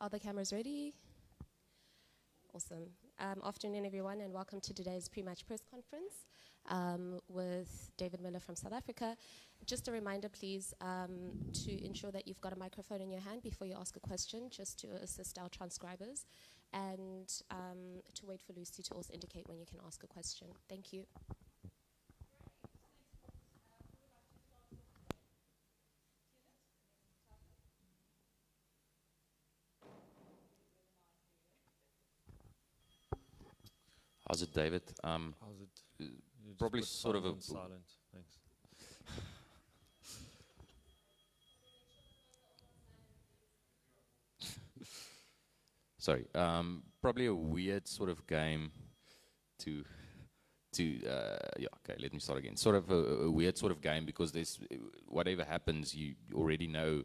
Are the cameras ready? Awesome. Afternoon, everyone, and welcome to today's pre-match press conference with David Miller from South Africa. Just a reminder, please, to ensure that you've got a microphone in your hand before you ask a question, just to assist our transcribers, and to wait for Lucy to also indicate when you can ask a question. Thank you. How's it, David? How's it? Probably sort of a silent. Thanks. Sorry. Probably a weird sort of game to yeah. Okay, let me start again. Sort of a weird sort of game because there's whatever happens, you already know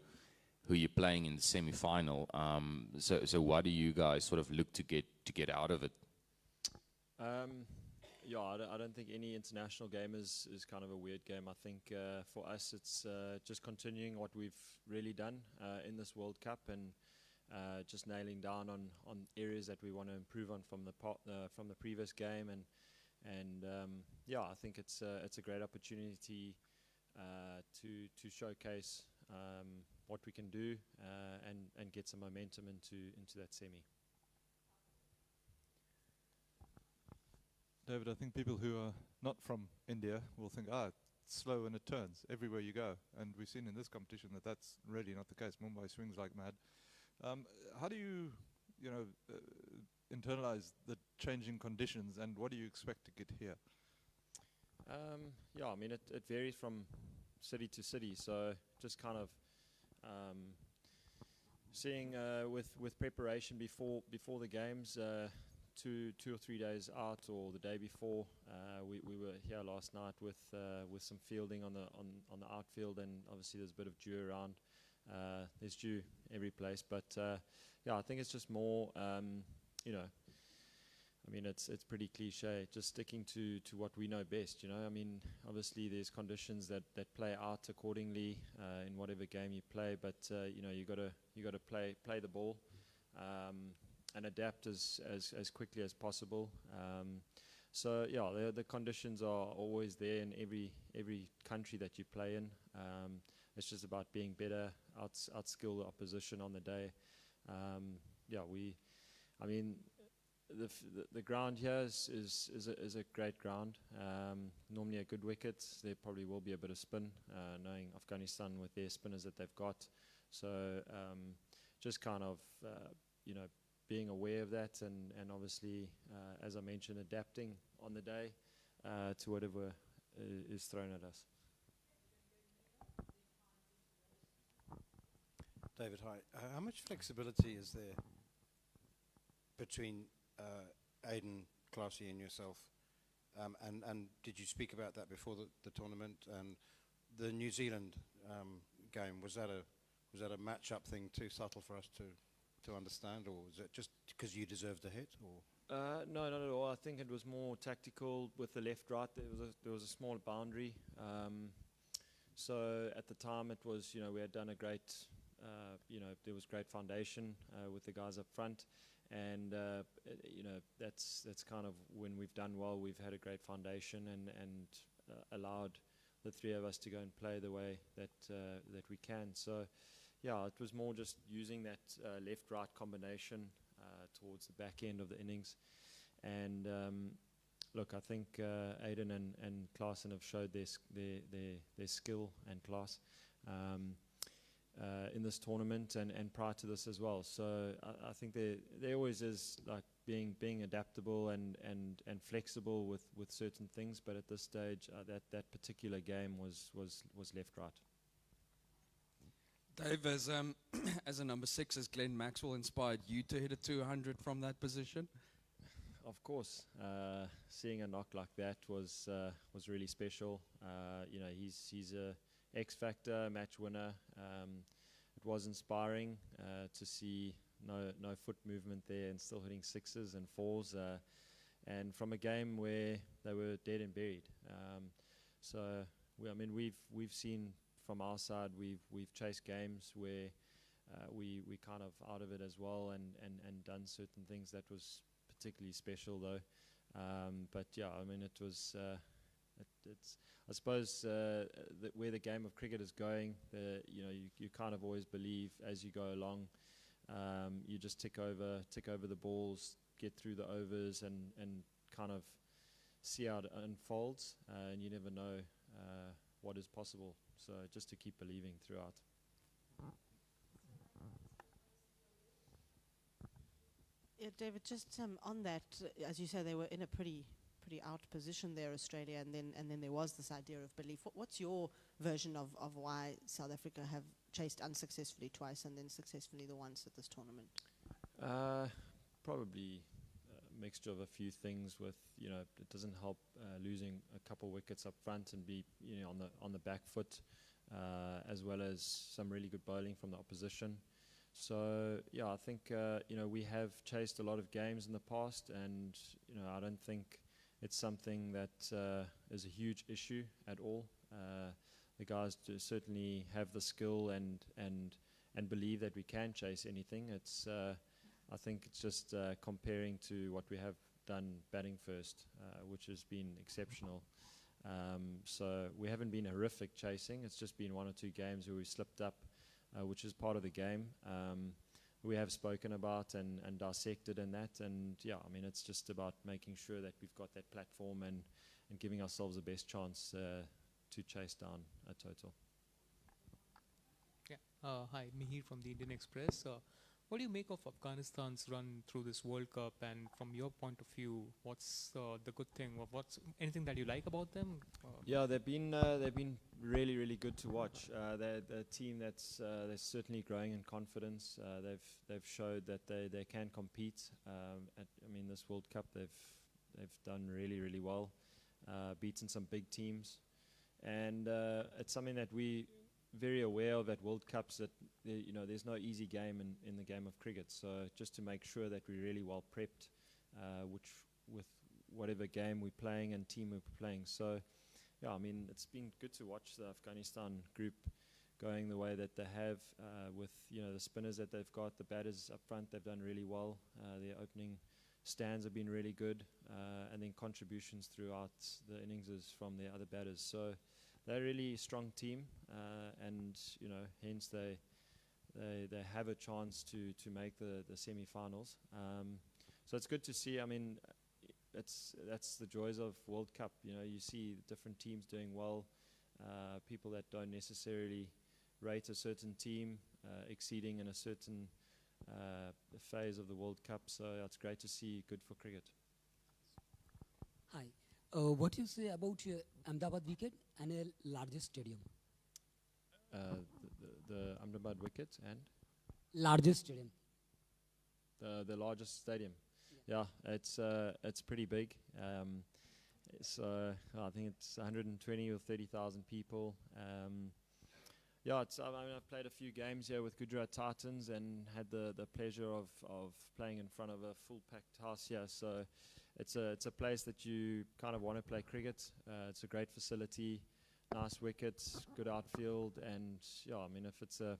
who you're playing in the semi-final. So what do you guys sort of look to get out of it? Yeah, I don't think any international game is kind of a weird game. I think for us it's just continuing what we've really done in this World Cup and just nailing down on areas that we want to improve on from the previous game and yeah, I think it's a great opportunity to showcase what we can do and get some momentum into that semi. David, I think people who are not from India will think, it's slow and it turns everywhere you go. And we've seen in this competition that that's really not the case. Mumbai swings like mad. How do you internalize the changing conditions, and what do you expect to get here? Yeah, I mean, it varies from city to city. So just kind of seeing with preparation before the games, 2 or 3 days out or the day before, we were here last night with some fielding on the outfield, and obviously there's a bit of dew around. There's dew every place, but yeah, I think it's just more I mean, it's pretty cliche, just sticking to what we know best. I mean, obviously there's conditions that play out accordingly in whatever game you play, but you got to play the ball and adapt as quickly as possible. So yeah, the conditions are always there in every country that you play in. It's just about being better, outskill the opposition on the day. Yeah, I mean, the ground here is a great ground. Normally a good wicket. There probably will be a bit of spin, knowing Afghanistan with their spinners that they've got. So just kind of being aware of that, and obviously, as I mentioned, adapting on the day to whatever is thrown at us. David, hi. How much flexibility is there between Aiden, Classy, and yourself? And did you speak about that before the tournament? And the New Zealand game, was that a match-up thing too subtle for us to understand, or was it just because you deserved a hit? Or no, not at all. I think it was more tactical with the left-right. There was a small boundary. So at the time, it was we had done a great there was great foundation with the guys up front, and that's kind of when we've done well. We've had a great foundation and allowed the three of us to go and play the way that we can. So. Yeah, it was more just using that left-right combination towards the back end of the innings. And look, I think Aiden and Klaasen have showed their skill and class in this tournament and prior to this as well. So I think there always is like being adaptable and flexible with certain things. But at this stage, that particular game was left-right. Dave, as a number 6, has Glenn Maxwell inspired you to hit a 200 from that position? Of course, seeing a knock like that was really special. He's a X-factor match winner. It was inspiring to see no foot movement there and still hitting 6s and 4s, and from a game where they were dead and buried. So we've seen. From our side, we've chased games where we kind of out of it as well, and done certain things that was particularly special though. But yeah, I mean, it was. It's I suppose where the game of cricket is going. You kind of always believe as you go along. You just tick over the balls, get through the overs, and kind of see how it unfolds. And you never know what is possible. So just to keep believing throughout. Yeah, David, just on that, as you say, they were in a pretty out position there, Australia, and then there was this idea of belief. What's your version of why South Africa have chased unsuccessfully twice and then successfully the once at this tournament? Probably a mixture of a few things. With it doesn't help losing a couple wickets up front and be on the back foot, as well as some really good bowling from the opposition. So yeah, I think we have chased a lot of games in the past, and I don't think it's something that is a huge issue at all. The guys certainly have the skill and believe that we can chase anything. I think it's just comparing to what we have done batting first, which has been exceptional. So we haven't been horrific chasing. It's just been one or two games where we slipped up, which is part of the game. We have spoken about and dissected in that, and yeah, I mean, it's just about making sure that we've got that platform and giving ourselves the best chance to chase down a total. Yeah. Hi, Mihir from the Indian Express. What do you make of Afghanistan's run through this World Cup? And from your point of view, what's the good thing? What's anything that you like about them? Yeah, they've been really, really good to watch. They're a team that's certainly growing in confidence. They've showed that they can compete. This World Cup they've done really, really well, beaten some big teams, and it's something that we very aware of at World Cups, that there's no easy game in the game of cricket. So just to make sure that we're really well prepped, which with whatever game we're playing and team we're playing. So yeah, I mean, it's been good to watch the Afghanistan group going the way that they have, with the spinners that they've got, the batters up front. They've done really well. Their opening stands have been really good, and then contributions throughout the innings from their other batters. So they're a really strong team, and hence they have a chance to make the semi-finals. So it's good to see. I mean, that's the joys of World Cup. You see different teams doing well, people that don't necessarily rate a certain team exceeding in a certain phase of the World Cup. So it's great to see. Good for cricket. Hi. What do you say about Ahmedabad wicket and a largest stadium? The Ahmedabad wicket and Largest stadium. the largest stadium. Yeah, it's pretty big. So I think it's 120 or 30,000 people. Yeah, I've played a few games here with Gujarat Titans and had the pleasure of playing in front of a full packed house here. So it's a place that you kind of want to play cricket. It's a great facility, nice wickets, good outfield, and yeah, I mean, if it's a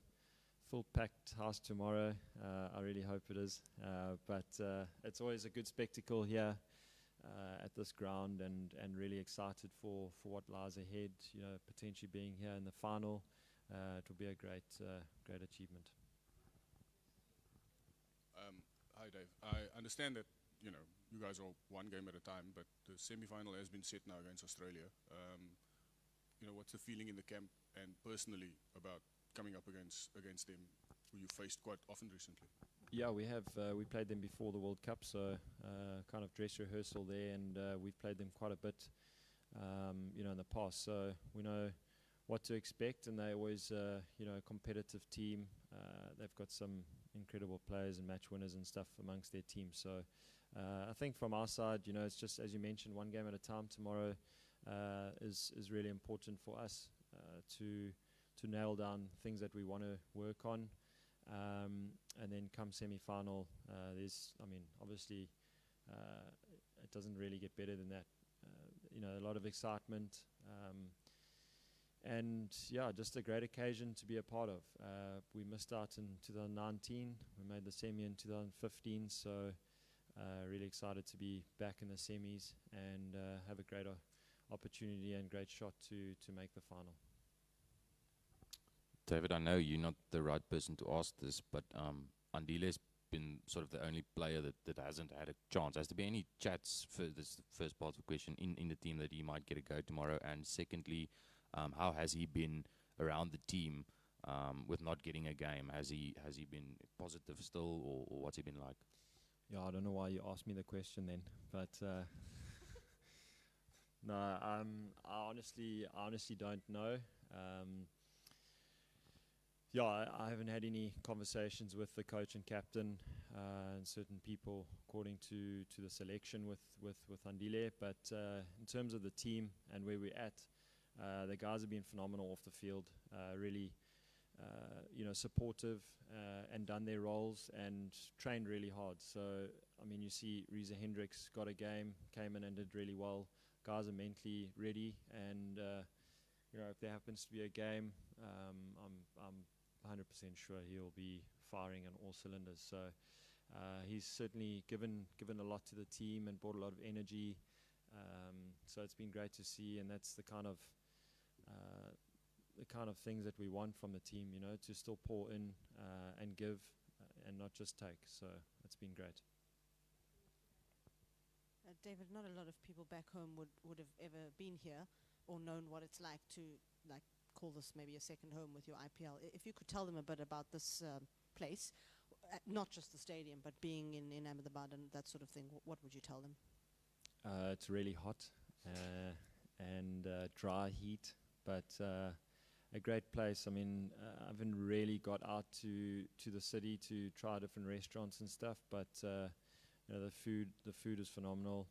full packed house tomorrow, I really hope it is. But it's always a good spectacle here at this ground, and really excited for what lies ahead. Potentially being here in the final, it will be a great achievement. Hi, Dave. I understand that you guys are one game at a time, but the semi-final has been set now against Australia. What's the feeling in the camp and personally about coming up against them, who you faced quite often recently? Yeah, we played them before the World Cup, so kind of dress rehearsal there, and we've played them quite a bit, in the past. So we know what to expect, and they're always, a competitive team. They've got some incredible players and match winners and stuff amongst their team. So I think from our side, it's just, as you mentioned, one game at a time. Tomorrow is really important for us to nail down things that we want to work on, and then come semi-final, obviously it doesn't really get better than that. A lot of excitement. and yeah, just a great occasion to be a part of. We missed out in 2019. We made the semi in 2015, so really excited to be back in the semis and have a great opportunity and great shot to make the final. David, I know you're not the right person to ask this, but Andile's been sort of the only player that hasn't had a chance. Has there been any chats, for this first part of the question, in the team that he might get a go tomorrow? And secondly, how has he been around the team with not getting a game? Has he been positive still, or what's he been like? Yeah, I don't know why you asked me the question then, but no, I honestly don't know. Yeah, I haven't had any conversations with the coach and captain and certain people according to the selection with Andile. But in terms of the team and where we're at, the guys have been phenomenal off the field. Really, supportive and done their roles and trained really hard. So, I mean, you see Reza Hendricks got a game, came in and did really well. Guys are mentally ready, and if there happens to be a game, I'm 100% sure he'll be firing on all cylinders. So he's certainly given a lot to the team and brought a lot of energy. So it's been great to see, and that's the kind of things that we want from the team, to still pour in and give and not just take. So it's been great. David, not a lot of people back home would have ever been here or known what it's like to call this maybe a second home with your IPL. If you could tell them a bit about this place, not just the stadium, but being in Ahmedabad and that sort of thing, what would you tell them? It's really hot and dry heat, but a great place. I mean, I haven't really got out to the city to try different restaurants and stuff, but the food is phenomenal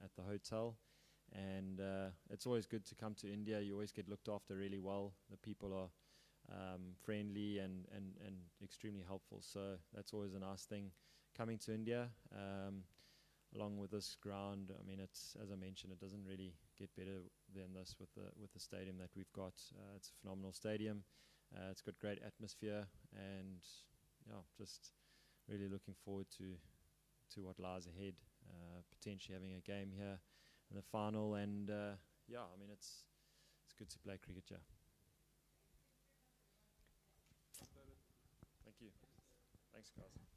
at the hotel. And it's always good to come to India. You always get looked after really well. The people are friendly and extremely helpful. So that's always a nice thing coming to India. Along with this ground, I mean, it's, as I mentioned, it doesn't really get better than this with the stadium that we've got. It's a phenomenal stadium. It's got great atmosphere, and just really looking forward to what lies ahead. Potentially having a game here in the final, and I mean, it's good to play cricket here. Thank you. Thanks, guys.